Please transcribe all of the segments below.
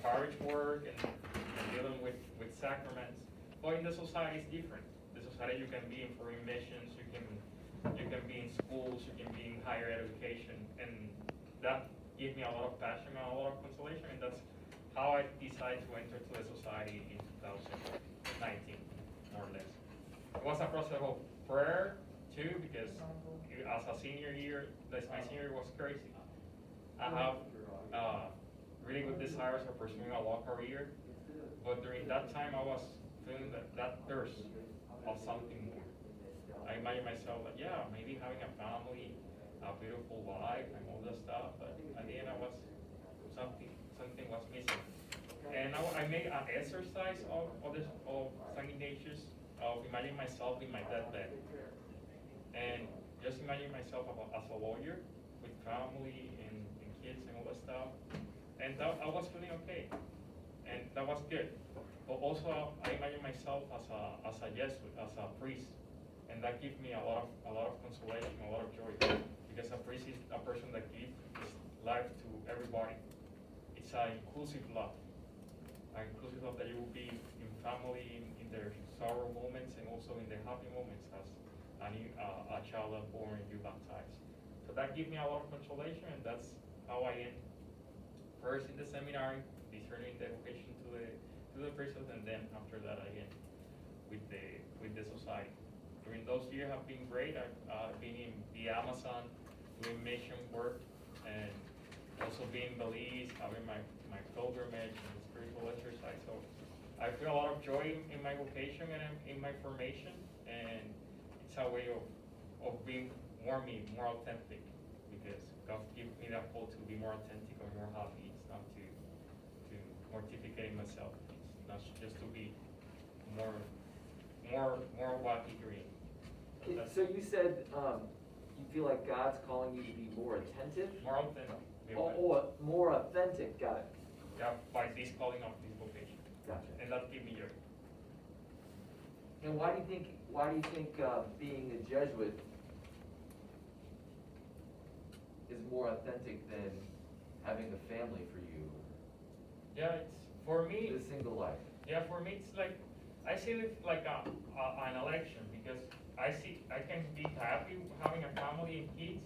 parish work and dealing with sacraments. But in the society it's different. The society you can be in foreign missions, you can be in schools, you can be in higher education, and that gave me a lot of passion and a lot of consolation, and that's how I decided to enter to the society in 2019, more or less. It was a process of prayer too, because as a senior year, my senior year was crazy. I have really good desires for pursuing a law career, but during that time I was feeling that thirst of something more. I imagine myself like, yeah, maybe having a family, a beautiful life, and all that stuff, but at the end I was something was missing. And I made an exercise of St. Ignatius of imagining myself in my deathbed, and just imagine myself as a lawyer with family and kids and all that stuff, and that, I was feeling okay, and that was good. But also I imagine myself as a Jesuit, as a priest, and that gives me a lot of consolation, a lot of joy, because a priest is a person that gives his life to everybody. It's an inclusive love that you will be in family in their sorrow moments and also in the happy moments as a child is born and you baptized. So that gives me a lot of consolation, and that's how I end first in the seminary, discerning the vocation to the priesthood, and then after that I end with the society. During those years have been great. I've been in the Amazon doing mission work, and also being in Belize, having my pilgrimage and spiritual exercise. So I feel a lot of joy in my vocation and in my formation, and it's a way of being more me, more authentic, because God gives me that call to be more authentic or more happy. It's not to mortificate myself. It's not just to be more wacky green. So you said you feel like God's calling you to be more attentive? More authentic. More authentic, got it. Yeah, by this calling of this vocation. Gotcha. And that give me joy. And why do you think being a Jesuit is more authentic than having a family for you? Yeah, it's for me. The single life. Yeah, for me it's like I see it like an election, because I can be happy having a family and kids,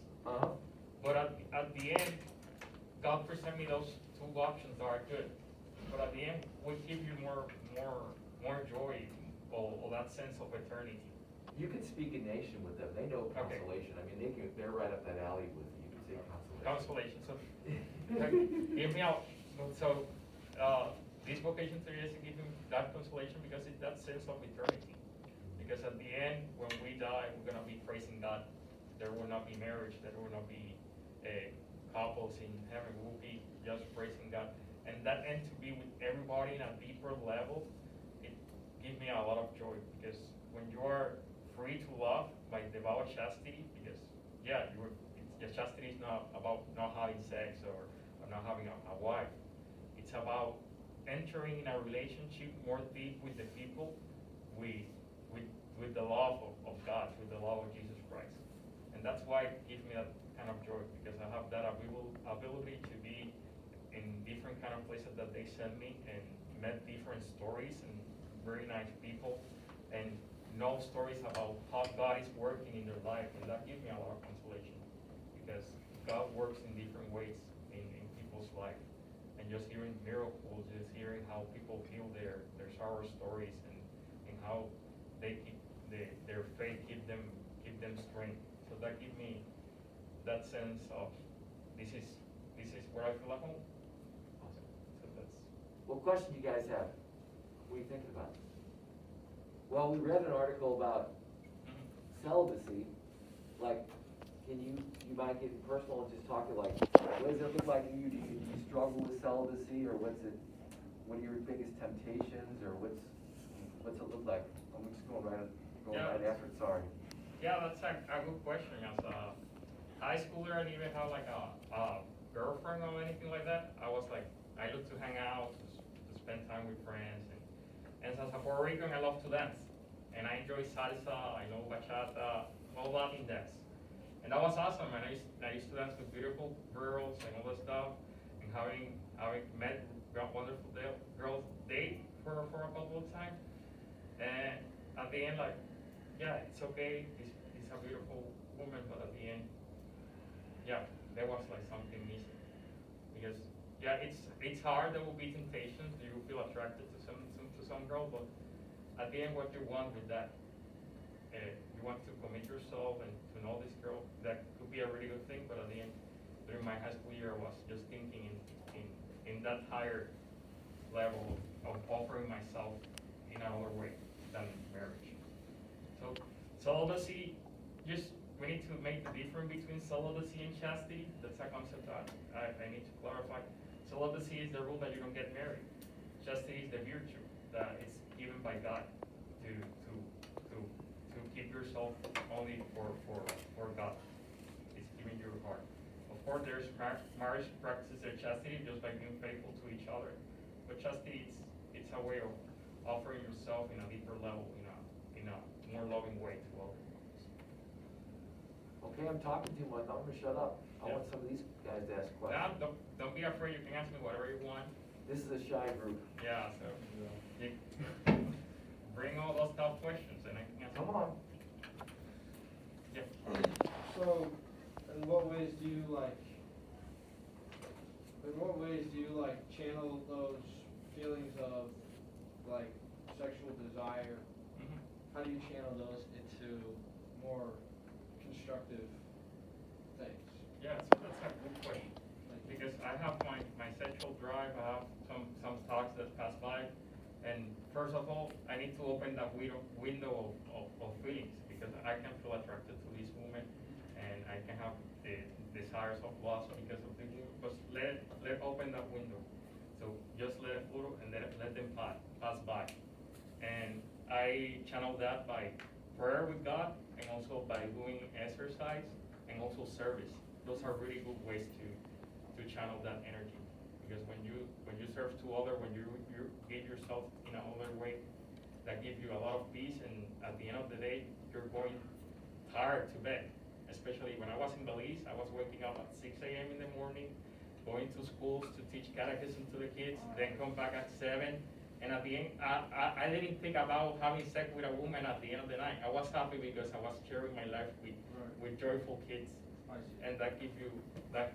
but at the end, God present me those two options that are good. But at the end, will give you more joy or that sense of eternity. You can speak a nation with them. They know Okay. consolation. I mean, they're right up that alley with you. You can say consolation. Consolation. So give me out. So this vocation to Jesus gives me that consolation, because it's that sense of eternity. Because at the end, when we die, we're gonna be praising God. There will not be marriage. There will not be couples in heaven. We will be just praising God. And that end to be with everybody in a deeper level, it gives me a lot of joy, because when you are free to love by devout chastity, because chastity is not about not having sex or not having a wife. It's about entering in a relationship more deep with the people, with the love of God, with the love of Jesus Christ. And that's why it gives me that kind of joy, because I have that ability to be in different kind of places that they send me, and met different stories and very nice people, and know stories about how God is working in their life, and that gives me a lot of consolation, because God works in different ways in people's life, and just hearing miracles, just hearing how people heal their sorrow stories, and how they keep their faith give them strength. So that gives me that sense of this is where I feel at home. Awesome. So that's. What question do you guys have? What are you thinking about? Well, we read an article about celibacy. Like, you might get personal and just talk to, like, what does it look like to you? Do you struggle with celibacy, or what are your biggest temptations, or what's it look like? I'm just going right after it, sorry. Yeah, that's a good question. As a high schooler, I didn't even have like a girlfriend or anything like that. I was like, I love to hang out, to spend time with friends, and as a Puerto Rican, I love to dance, and I enjoy salsa, I know bachata, all Latin dance, and that was awesome. And I used to dance with beautiful girls and all that stuff, and having met wonderful girls date for a couple of times, and at the end, like, yeah, it's okay, he's a beautiful woman, but at the end, yeah, there was like something missing. Because, yeah, it's hard, there will be temptations, you will feel attracted to some girl, but at the end, what you want with that, you want to commit yourself and to know this girl, that could be a really good thing, but at the end, during my high school year, I was just thinking in that higher level of offering myself in another way than marriage. So celibacy, we need to make the difference between celibacy and chastity. That's a concept that I need to clarify. Celibacy is the rule that you don't get married. Chastity is the virtue that is given by God to keep yourself only for God. It's giving your heart. Of course, there's marriage practices their chastity just by being faithful to each other. But chastity, it's a way of offering yourself in a deeper level, in a more loving way to others. Okay, I'm talking too much, I'm gonna shut up. I want some of these guys to ask questions. Don't be afraid, you can ask me whatever you want. This is a shy group. Yeah, so you bring all those tough questions and I can answer. Come on. Yeah. So, in what ways do you channel those feelings of like sexual desire? Mhm. How do you channel those into more constructive things? Yeah, so that's a good question. Because I have my sexual drive, I have some thoughts that pass by, and first of all, I need to open that window of feelings, because I can feel attracted to this woman, and I can have the desires of lust because of the woman, but let open that window. So just let it flow and let them pass by. And I channel that by prayer with God, and also by doing exercise, and also service. Those are really good ways to channel that energy, because when you serve to others, when you give yourself in another way, that gives you a lot of peace, and at the end of the day, you're going tired to bed. Especially when I was in Belize, I was waking up at 6 a.m. in the morning, going to schools to teach catechism to the kids, then come back at 7, and at the end, I didn't think about having sex with a woman at the end of the night. I was happy because I was sharing my life with joyful kids, and that gives you that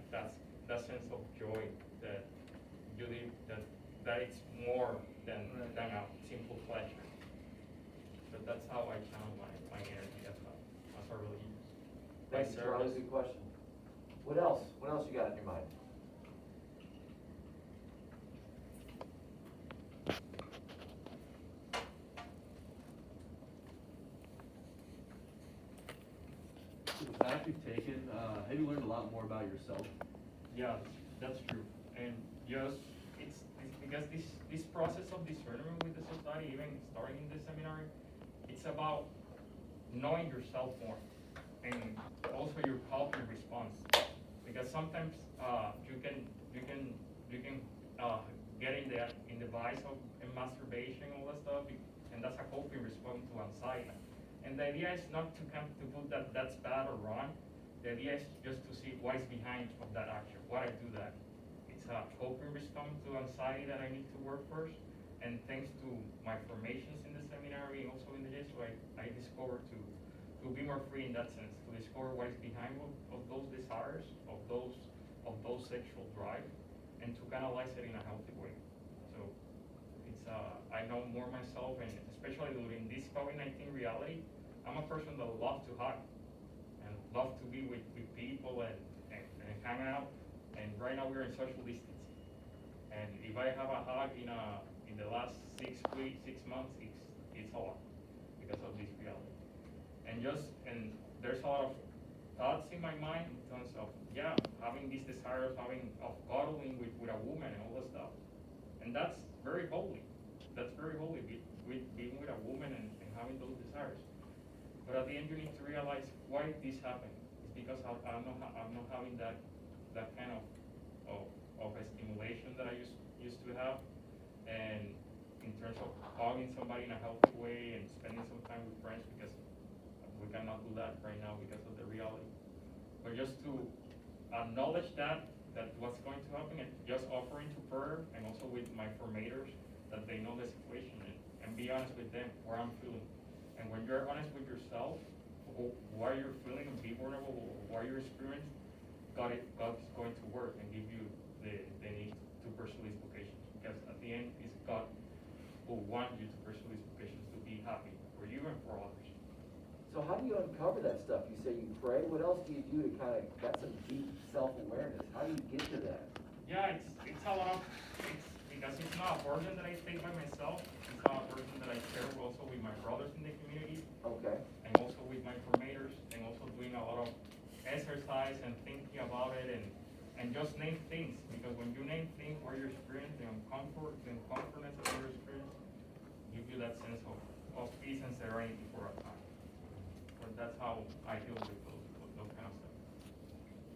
sense of joy that you live, that it's more than a simple pleasure. So that's how I channel my energy as a religious. Thanks, Charlie, good question. What else? What else you got in your mind? So the path you've taken, have you learned a lot more about yourself? Yeah, that's true. And just it's because this process of discernment with the society, even starting in the seminary, it's about knowing yourself more, and also your coping response. Because sometimes you can get in the vice of masturbation, all that stuff, and that's a coping response to anxiety. And the idea is not to put that's bad or wrong. The idea is just to see what is behind of that action, why I do that. It's a coping response to anxiety that I need to work first. And thanks to my formations in the seminary and also in the Jesuit, I discovered to be more free in that sense, to discover what is behind of those desires, of those sexual drive, and to canalize it in a healthy way. So it's I know more myself, and especially during this COVID-19 reality, I'm a person that loves to hug and love to be with people and hang out. And right now we're in social distancing. And if I have a hug in the last 6 months, it's a lot because of this reality. And there's a lot of thoughts in my mind in terms of having these desires, of cuddling with a woman and all that stuff. And that's very holy. That's very holy, being with a woman and having those desires. But at the end, you need to realize why this happened. It's because I'm not having that kind of a stimulation that I used to have, and in terms of hugging somebody in a healthy way and spending some time with friends, because we cannot do that right now because of the reality. But just to acknowledge that that what's going to happen, and just offering to prayer, and also with my formators, that they know the situation, and be honest with them, where I'm feeling. And when you're honest with yourself, what you're feeling, and be vulnerable, what you're experiencing, God's going to work and give you the need to pursue these vocations. Because at the end, it's God who wants you to pursue these vocations, to be happy for you and for others. So how do you uncover that stuff? You say you pray, what else do you do to kind of, that's some deep self-awareness, how do you get to that? Yeah, it's a lot of, because it's not a burden that I take by myself, it's not a burden that I share also with my brothers in the community, Okay, and also with my formators, and also doing a lot of exercise and thinking about it, and just name things, because when you name things where you're experiencing the uncomfortness of your experience, give you that sense of peace and serenity for a time. But that's how I deal with those kind of stuff.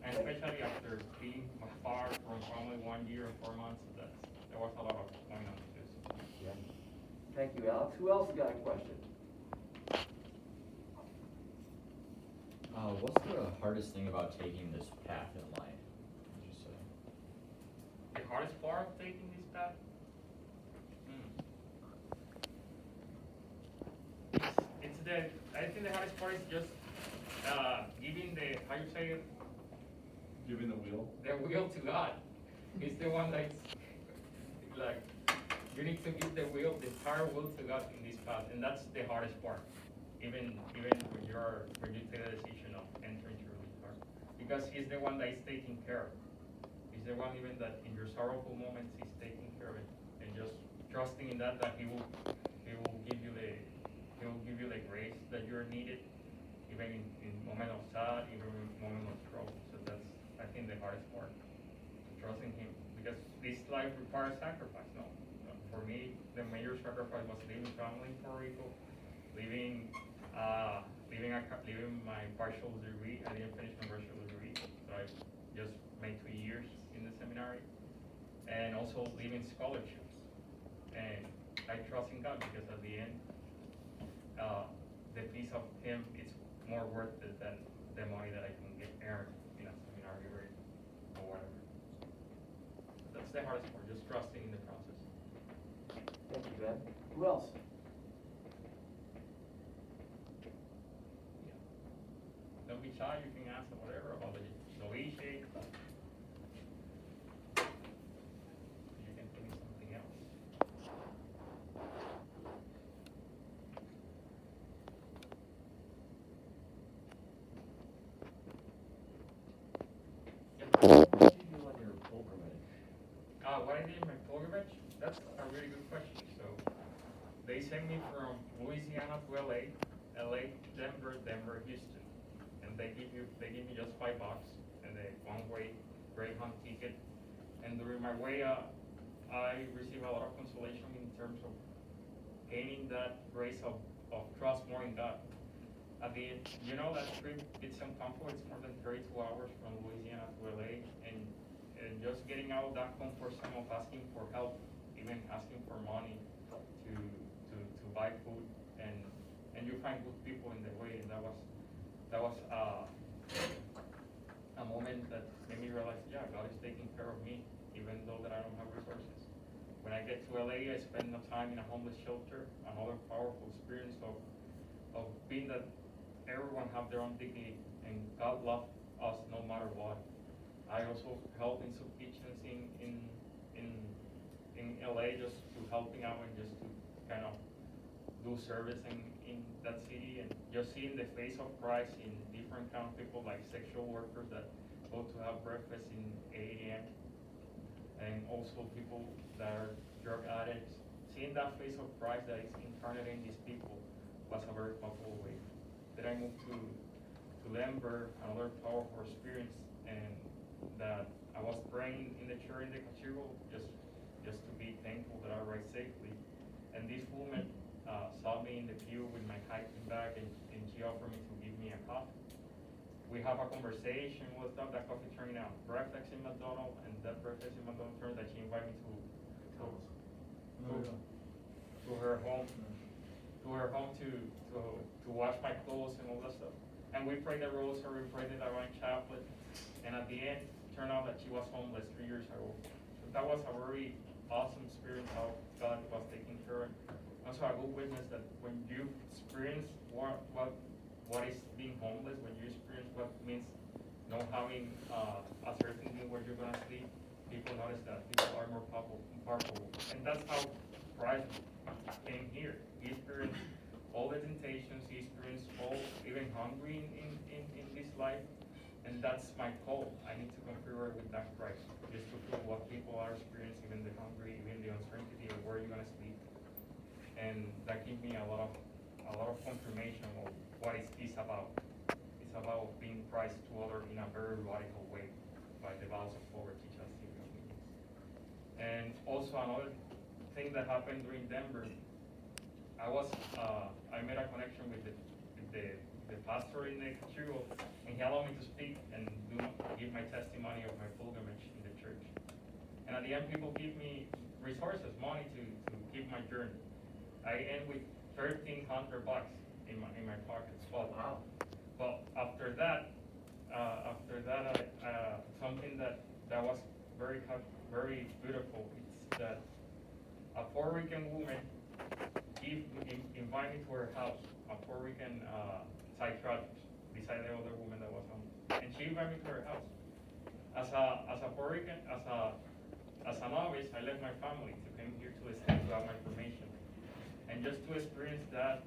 And especially after being far from family 1 year and 4 months, there was a lot of going on with this. yeah. Thank you, Alex. Who else got a question? What's the hardest thing about taking this path in life, would you say? The hardest part of taking this path? I think the hardest part is just giving the, how you say it? Giving the wheel? The will to God. He's the one that's like, you need to give the entire will to God in this path, and that's the hardest part. Even when you take the decision of entering through this part, because He's the one that is taking care of. He's the one even that in your sorrowful moments He's taking care of it, and just trusting in that He will give you the grace that you're needed, even in moment of sad, even in moment of trouble. So that's, I think, the hardest part, trusting Him, because this life requires sacrifice. No, for me, the major sacrifice was leaving family in Puerto Rico, leaving my partial degree. I didn't finish my partial degree, so I just made 2 years in the seminary, and also leaving scholarships. And I trust in God, because at the end, the peace of Him is more worth it than the money that I can earn in a seminary or whatever. That's the hardest part, just trusting in the process. Thank you, Ben. Who else? Don't be shy, you can ask whatever about the leash shape. You can think of something else. What did you do on your pilgrimage? What I did in my pilgrimage? That's a really good question. So they sent me from Louisiana to LA, Denver, Houston, and they give me just $5 and a one-way Greyhound ticket. And during my way, I received a lot of consolation in terms of gaining that grace of trust more in God. At the end, that trip, it's uncomfortable. It's more than 32 hours from Louisiana to LA, and just getting out of that comfort zone of asking for help, even asking for money to buy food, and you find good people in the way, and that was a moment that made me realize, yeah, God is taking care of me, even though that I don't have resources. When I get to LA, I spend no time in a homeless shelter, another powerful experience of being that everyone have their own dignity, and God loves us no matter what. I also help in soup kitchens in LA, just to helping out and just to kind of do service in that city, and just seeing the face of Christ in different kind of people, like sexual workers that go to have breakfast in 8 a.m. and also people that are drug addicts. Seeing that face of Christ that is incarnate in these people was a very powerful way. Then I moved to Denver, another powerful experience, and that I was praying in the church in the cathedral just to be thankful that I arrived safely. And this woman saw me in the pew with my hiking bag, and she offered me to give me a coffee. We have a conversation, what's up, that coffee turned out breakfast in McDonald's, and that breakfast in McDonald's turned that she invited me to her home. To her home to wash my clothes and all that stuff. And we prayed the rosary, we prayed the divine chaplet, and at the end, turned out that she was homeless 3 years ago. So that was a very awesome experience how God was taking care of. Also a good witness that when you experience what is being homeless, when you experience what means not having a certain thing where you're gonna sleep, people notice that people are more powerful. And that's how Christ came here. He experienced all the temptations, he experienced all, even hungry in this life. And that's my call. I need to configure with that Christ. Just to feel what people are experiencing, even the hungry, even the uncertainty of where you're gonna sleep. And that gives me a lot of confirmation of what is peace about. It's about being Christ to others in a very radical way, by the vows of poverty, chastity, and obedience. And also another thing that happened during Denver, I made a connection with the pastor in the church, and he allowed me to speak and give my testimony of my pilgrimage in the church. And at the end, people give me resources, money to keep my journey. I end with $1,300 in my pocket. Wow. But after that, something that was very beautiful is that a Puerto Rican woman invited me to her house, a Puerto Rican psychiatrist, beside the other woman that was on, and she invited me to her house. As a Puerto Rican, as a novice, I left my family to come here to the States to have my formation, and just to experience that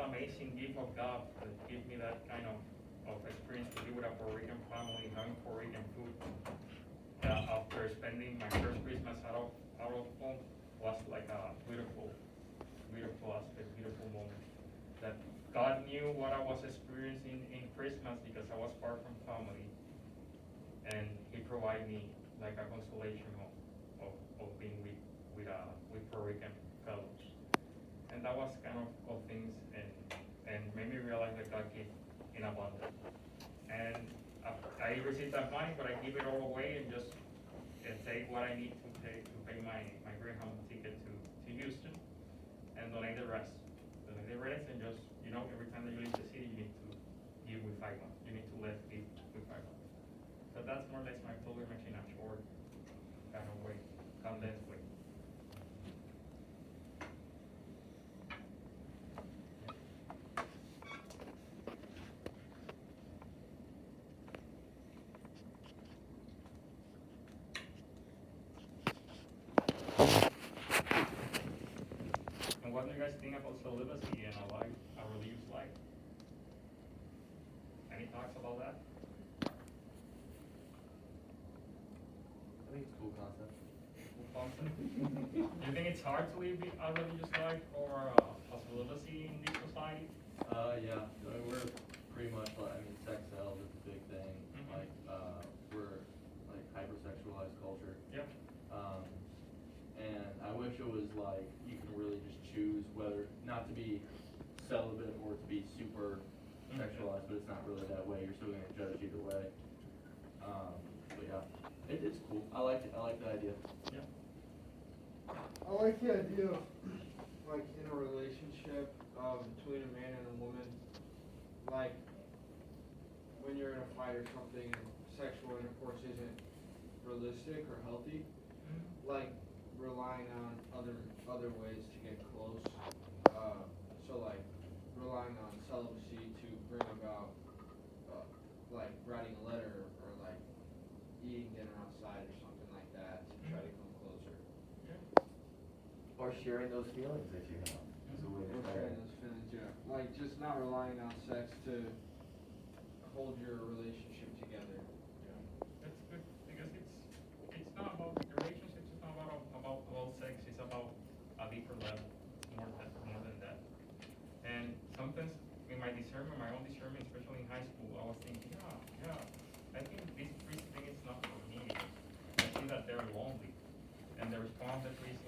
amazing gift of God that gave me that kind of experience to be with a Puerto Rican family, having Puerto Rican food. After spending my first Christmas out of home was like a beautiful aspect, beautiful moment. That God knew what I was experiencing in Christmas because I was far from family, and He provided me like a consolation of being with Puerto Rican fellows. And that was kind of things and made me realize that God gave in abundance. And I received that money, but I give it all away and just take what I need to pay my Greyhound ticket to Houston and donate the rest. Donate the rest and just, every time that you leave the city, you need to give with 5 months. You need to live with 5 months. So that's more or less my pilgrimage in a short kind of way, condensed way. What do you guys think about celibacy and a religious life? Any thoughts about that? I think it's a cool concept. Do you think it's hard to live a religious life or a celibacy in this society? Yeah. I mean, we're pretty much sex sells is a big thing. Mhm. We're hypersexualized culture. Yep. And I wish it was you can really just choose whether not to be celibate or to be super sexualized, but it's not really that way. You're still going to judge either way. But yeah, it's cool. I like it. I like the idea. Yeah. I like the idea of, in a relationship between a man and a woman, when you're in a fight or something and sexual intercourse isn't realistic or healthy, relying on other ways to get close. Relying on celibacy to bring about, writing a letter or eating dinner outside or something like that to try to come closer. Or sharing those feelings that you have. Is a way to try Sharing it. those feelings, yeah. Just not relying on sex to hold your relationship together. That's good because it's not about the relationships. It's not about sex. It's about a deeper level. It's more than that. And sometimes in my own discernment, especially in high school, I was thinking, I think this priest thing is not for me. I see that they're lonely, and the response that priest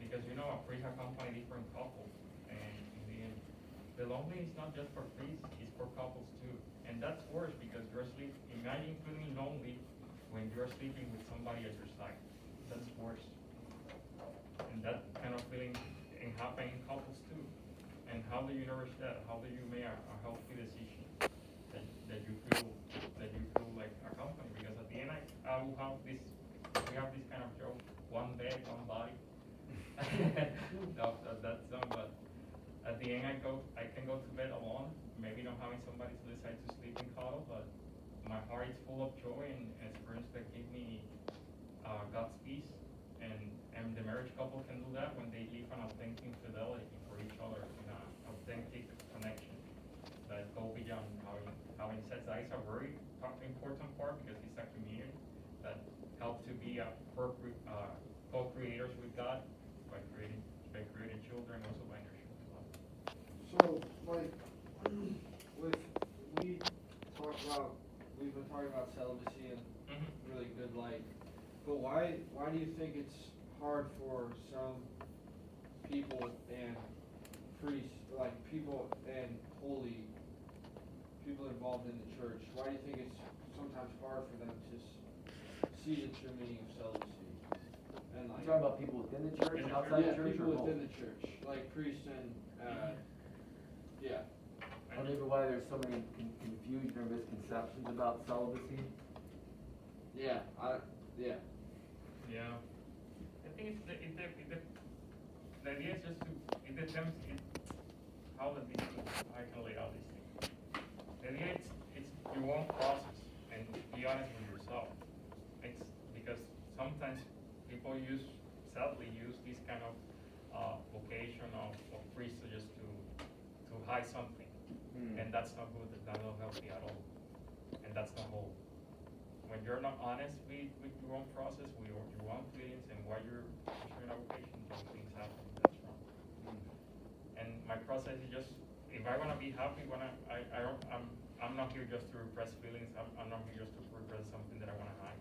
because a priest accompany different couples, and in the end, the lonely is not just for priests; it's for couples too. And that's worse because you're sleeping. Imagine feeling lonely when you're sleeping with somebody at your side. That's worse. And that kind of feeling can happen in couples too. And how do you nourish that? How do you make a healthy decision that you feel like a company? Because at the end, I will have this, we have this kind of joke, one bed, one body. No, that's not, but at the end I can go to bed alone, maybe not having somebody to decide to sleep and cuddle, but my heart is full of joy and experience that give me God's peace, and the marriage couple can do that when they live an authentic fidelity for each other, in an authentic connection that go beyond having sex. That is a very important part because it's a communion that helps to be co-creators with God by creating children, also by nurturing love. So, like, we've been talking about celibacy and really good light, but why do you think it's hard for some people and priests, like people and people involved in the church, why do you think it's sometimes hard for them to see the true meaning of celibacy? And like, You talking about people within the church, In the outside yeah, the church, people or within both? the church, like priests and, yeah. Or maybe why there's so many confusion or misconceptions about celibacy? Yeah, yeah. Yeah. I think the idea is just it depends how I can lay out these things. The idea it's your own process and be honest with yourself. It's because sometimes people sadly use this kind of vocation of priesthood just to hide something. And that's not good, that's not healthy at all. And that's not whole. When you're not honest with your own process, with your own feelings and why you're pursuing a vocation, those things happen, that's wrong. And my process is just, if I wanna be happy, I'm not here just to repress feelings, I'm not here just to repress something that I wanna hide.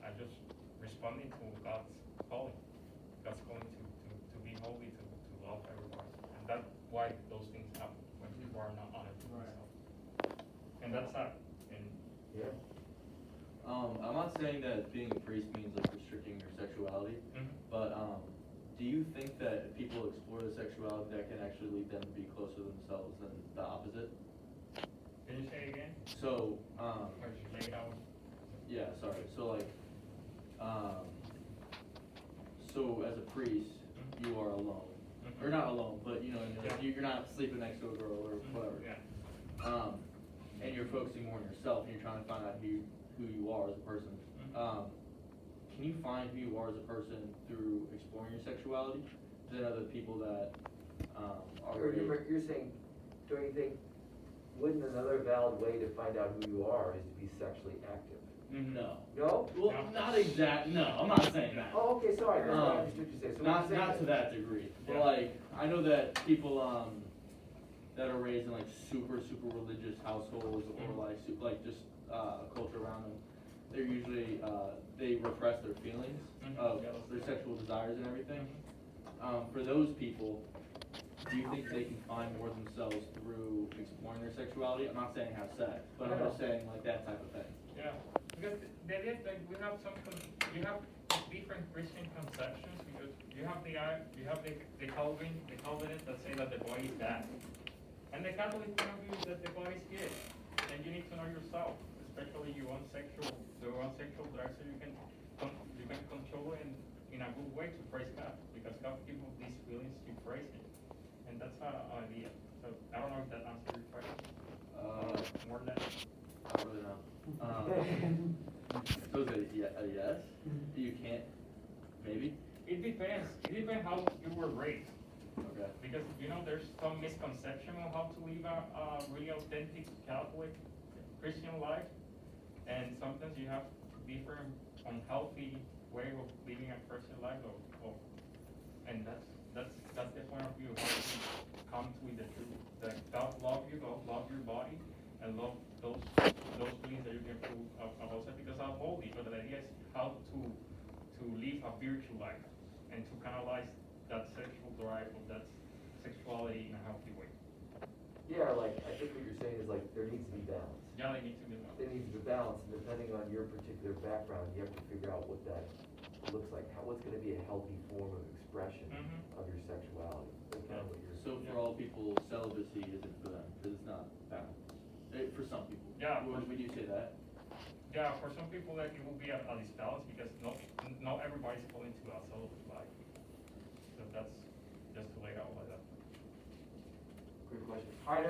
I just responding to God's calling to be holy, to love everybody. And that's why those things happen, when people are not honest with themselves. And that's sad, and Yeah. I'm not saying that being a priest means like restricting your sexuality, but do you think that if people explore the sexuality, that can actually lead them to be closer to themselves than the opposite? can you say it again? So, Or you lay it out? yeah, sorry. So like, so as a priest, you are alone, or not alone, but you know, Yeah. you're not sleeping next to a girl or whatever. Yeah. And you're focusing more on yourself, and you're trying to find out who you are as a person. Can you find who you are as a person through exploring your sexuality? Than other people that are Or you're saying, don't you think, wouldn't another valid way to find out who you are is to be sexually active? No. No? Well, No. not exact. No, I'm not saying that. Oh, okay, sorry, that's what I understood you say. So Not what you're saying to that degree. But Yeah. like, I know that people that are raised in like super religious households or like just culture around them, they're usually they repress their feelings of their sexual desires and everything. For those people, do you think they can find more themselves through exploring their sexuality? I'm not saying have sex, but I'm just saying like that type of thing. Yeah, because the idea is that we have you have different Christian conceptions, because you have the Calvinists that say that the body is bad, and the Catholic point of view is that the body is good, and you need to know yourself, especially your own sexual drive, so you can control it in a good way to praise God, because God gives us these feelings to praise Him, and that's our idea. So I don't know if that answers your question. More than that. I don't really know. So is it a yes? You can't, maybe? It depends. It depends how you were raised. Okay. Because, there's some misconception on how to live a really authentic Catholic Christian life. And sometimes you have different unhealthy way of living a Christian life. And that's the point of view, how to come to the truth. That God loves you, God loves your body, and love those feelings that you can feel about sex, because I'm holy, but the idea is how to live a virtual life and to canalize that sexual drive of that sexuality in a healthy way. Yeah, like, I think what you're saying is like, there needs to be balance. Yeah, they need to be There needs to be balance, and depending on your particular background, you have to figure out what that looks like, what's gonna be a healthy form of expression of your sexuality. That's kind of what you're. So for all people, celibacy isn't for them, because it's not balanced. For some people. Yeah. Would you say that? Yeah, for some people, like, it will be a disbalance because not everybody's willing to celibate life. So that's just to lay out like that. Good question. All right,